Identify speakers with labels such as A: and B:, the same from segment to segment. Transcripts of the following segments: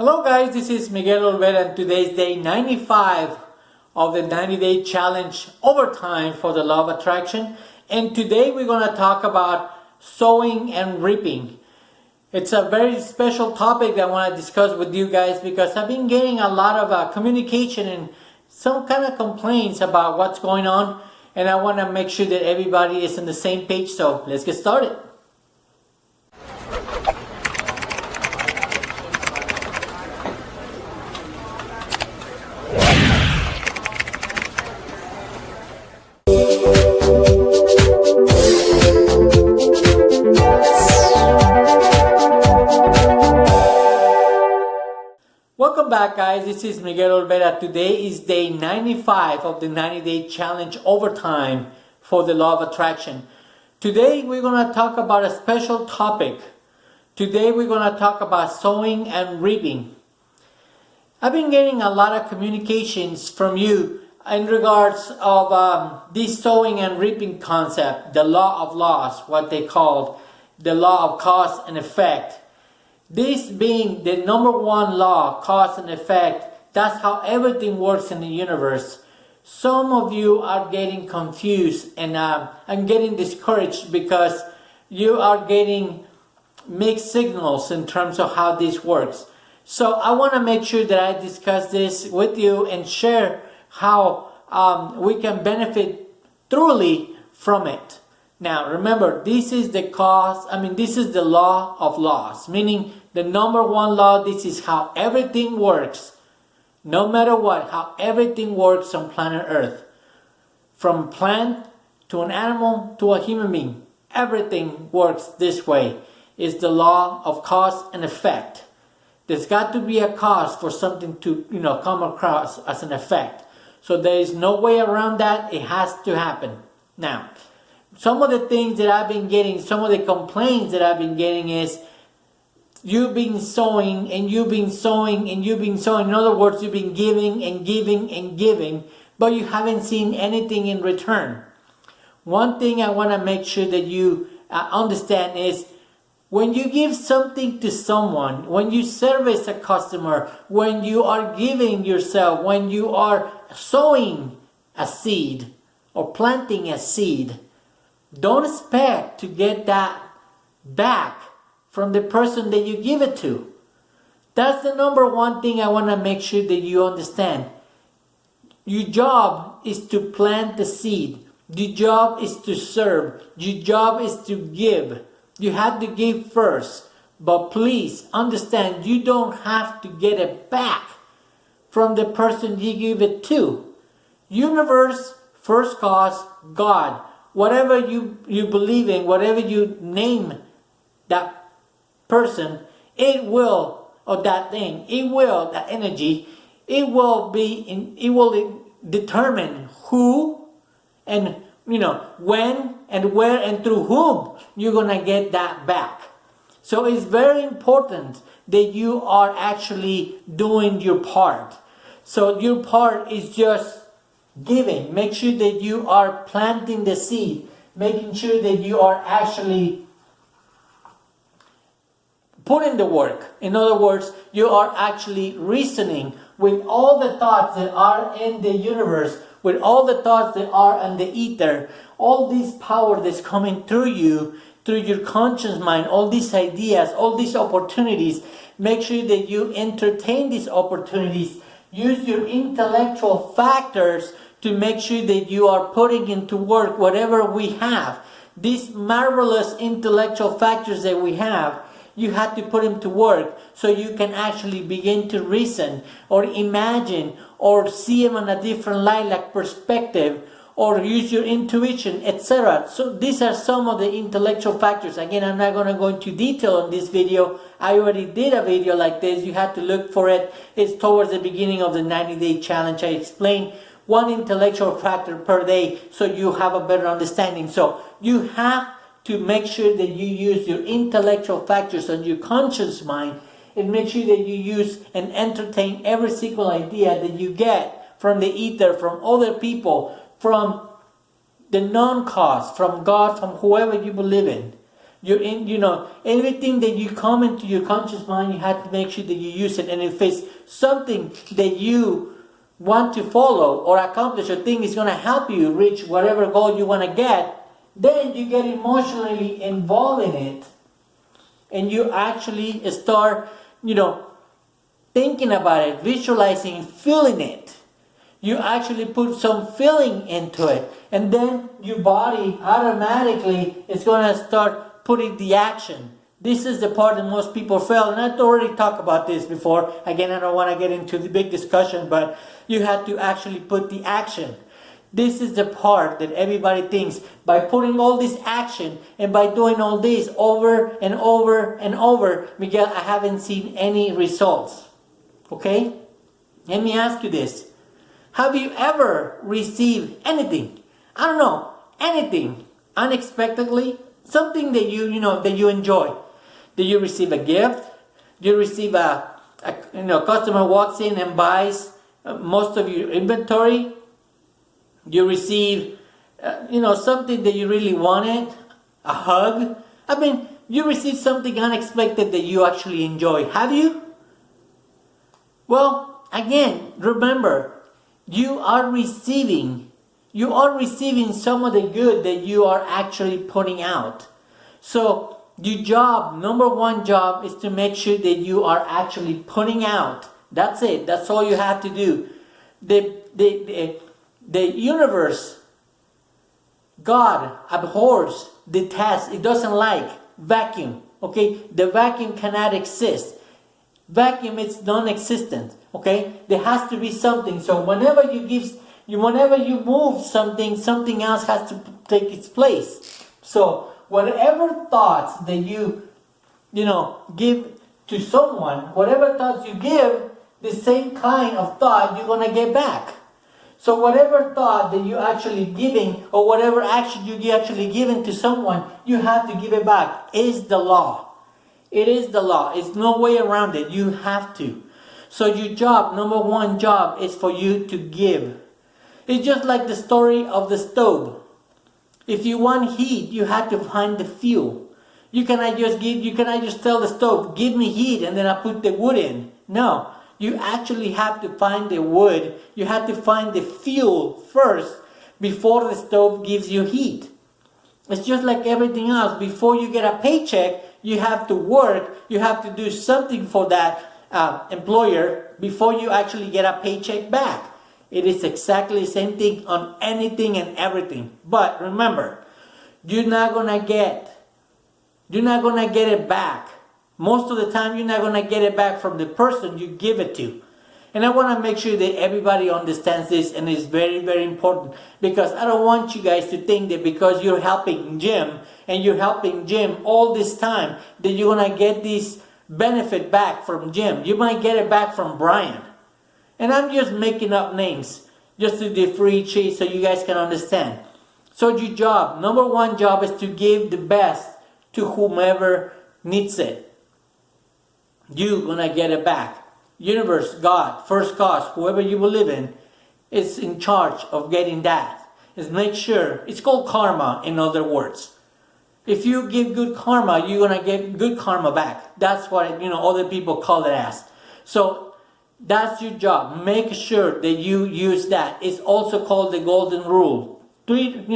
A: Hello guys, this is Miguel Olvera and today is day 95 of the 90-day challenge overtime for the law of attraction. And today we're going to talk about sowing and reaping. It's a very special topic that I want to discuss with you guys because I've been getting a lot of communication and some kind of complaints about what's going on. And I want to make sure that everybody is on the same page. So let's get started. Welcome back guys, this is Miguel Olvera. Today is day 95 of the 90-day challenge overtime for the law of attraction. Today we're going to talk about a special topic. Today we're going to talk about sowing and reaping. I've been getting a lot of communications from you in regards of this sowing and reaping concept, the law of laws, what they called the law of cause and effect. This being the number one law, cause and effect, that's how everything works in the universe. Some of you are getting confused and I'm getting discouraged because you are getting mixed signals in terms of how this works. So I want to make sure that I discuss this with you and share how we can benefit truly from it. Now remember, this is the this is the law of laws, meaning the number one law. This is how everything works, no matter what, how everything works on planet Earth. From plant to an animal to a human being, everything works this way. It's the law of cause and effect. There's got to be a cause for something to come across as an effect. So there is no way around that. It has to happen. Now, some of the things that I've been getting, some of the complaints that I've been getting is you've been sowing and you've been sowing and you've been sowing. In other words, you've been giving and giving and giving, but you haven't seen anything in return. One thing I want to make sure that you understand is when you give something to someone, when you service a customer, when you are giving yourself, when you are sowing a seed or planting a seed, don't expect to get that back from the person that you give it to. That's the number one thing I want to make sure that you understand. Your job is to plant the seed. Your job is to serve. Your job is to give. You have to give first. But please understand, you don't have to get it back from the person you give it to. Universe, first cause, God. Whatever you believe in, whatever you name that person, it will, or that thing, it will, that energy, it will determine who and when and where and through whom you're gonna get that back. So it's very important that you are actually doing your part. So your part is just giving. Make sure that you are planting the seed, making sure that you are actually putting the work. In other words, you are actually reasoning with all the thoughts that are in the universe, with all the thoughts that are in the ether, all this power that's coming through you, through your conscious mind, all these ideas, all these opportunities. Make sure that you entertain these opportunities. Use your intellectual factors to make sure that you are putting into work whatever we have. These marvelous intellectual factors that we have, you have to put them to work so you can actually begin to reason or imagine or see them in a different light, like perspective, or use your intuition, etc. So these are some of the intellectual factors. Again, I'm not going to go into detail on this video. I already did a video like this. You have to look for it. It's towards the beginning of the 90-day challenge. I explained one intellectual factor per day so you have a better understanding. So you have to make sure that you use your intellectual factors on your conscious mind and make sure that you use and entertain every single idea that you get from the ether, from other people, from the non-cause, from God, from whoever you believe in. everything that you come into your conscious mind, you have to make sure that you use it. And if it's something that you want to follow or accomplish or think is going to help you reach whatever goal you want to get, then you get emotionally involved in it. And you actually start, thinking about it, visualizing, feeling it. You actually put some feeling into it. And then your body automatically is going to start putting the action. This is the part that most people fail. And I've already talked about this before. Again, I don't want to get into the big discussion, but you have to actually put the action. This is the part that everybody thinks. By putting all this action and by doing all this over and over and over, Miguel, I haven't seen any results. Okay? Let me ask you this. Have you ever received anything? I don't know, anything unexpectedly? Something that that you enjoy. Did you receive a gift? Did you receive a customer walks in and buys most of your inventory? You receive, something that you really wanted, a hug. I mean, you received something unexpected that you actually enjoy. Have you? Well, again, remember, you are receiving some of the good that you are actually putting out. So, your job, number one job, is to make sure that you are actually putting out. That's it. That's all you have to do. The universe, God abhors, detests, it doesn't like vacuum. Okay, the vacuum cannot exist. Vacuum is non-existent. Okay, there has to be something. So whenever you move something, something else has to take its place. So whatever thoughts that you give to someone, whatever thoughts you give, the same kind of thought you're gonna get back. So whatever thought that you're actually giving or whatever action you're actually giving to someone, you have to give it back. It's the law. It is the law. It's no way around it. You have to. So your job, number one job, is for you to give. It's just like the story of the stove. If you want heat, you have to find the fuel. You cannot just tell the stove, give me heat, and then I put the wood in. No. You actually have to find the wood. You have to find the fuel first before the stove gives you heat. It's just like everything else. Before you get a paycheck, you have to work. You have to do something for that employer before you actually get a paycheck back. It is exactly the same thing on anything and everything. But remember, you're not gonna get it back. Most of the time, you're not going to get it back from the person you give it to. And I want to make sure that everybody understands this, and it's very, very important. Because I don't want you guys to think that because you're helping Jim, and you're helping Jim all this time, that you're going to get this benefit back from Jim. You might get it back from Brian. And I'm just making up names, just to differentiate so you guys can understand. So your job, number one job, is to give the best to whomever needs it. You're going to get it back. Universe, God, first cause, whoever you believe in, is in charge of getting that. Is make sure, it's called karma, in other words. If you give good karma, you're going to get good karma back. That's what, other people call it as. So, that's your job. Make sure that you use that. It's also called the golden rule. Treat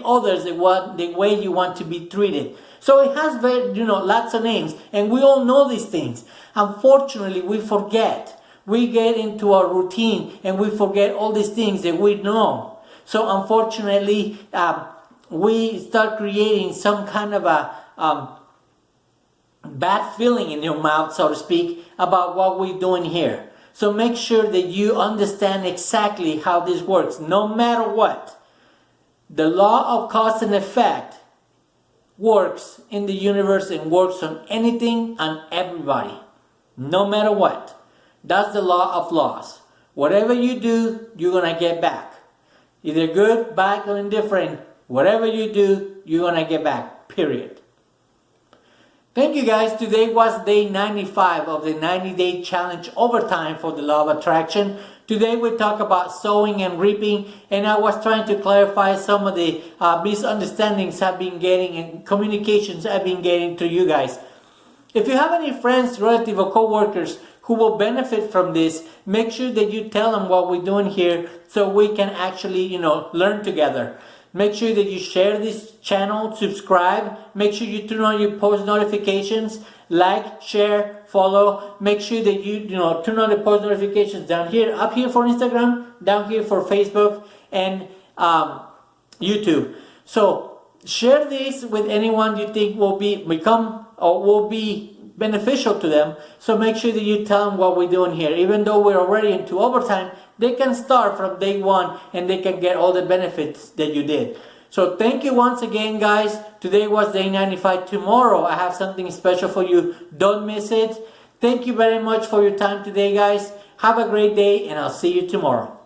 A: others the way you want to be treated. So it has lots of names, and we all know these things. Unfortunately, we forget. We get into our routine, and we forget all these things that we know. So unfortunately, we start creating some kind of a bad feeling in your mouth, so to speak, about what we're doing here. So make sure that you understand exactly how this works, no matter what. The law of cause and effect works in the universe and works on anything and everybody, no matter what. That's the law of laws. Whatever you do, you're going to get back. Either good, bad, or indifferent. Whatever you do, you're going to get back, period. Thank you guys. Today was day 95 of the 90-day challenge overtime for the law of attraction. Today we talk about sowing and reaping, and I was trying to clarify some of the misunderstandings I've been getting and communications I've been getting to you guys. If you have any friends, relatives, or co-workers who will benefit from this, make sure that you tell them what we're doing here so we can actually, learn together. Make sure that you share this channel, subscribe, make sure you turn on your post notifications, like, share, follow. Make sure that you, turn on the post notifications down here, up here for Instagram, down here for Facebook and YouTube. So share this with anyone you think will be beneficial to them. So make sure that you tell them what we're doing here. Even though we're already into overtime, they can start from day one and they can get all the benefits that you did. So thank you once again, guys. Today was day 95. Tomorrow I have something special for you. Don't miss it. Thank you very much for your time today, guys. Have a great day and I'll see you tomorrow.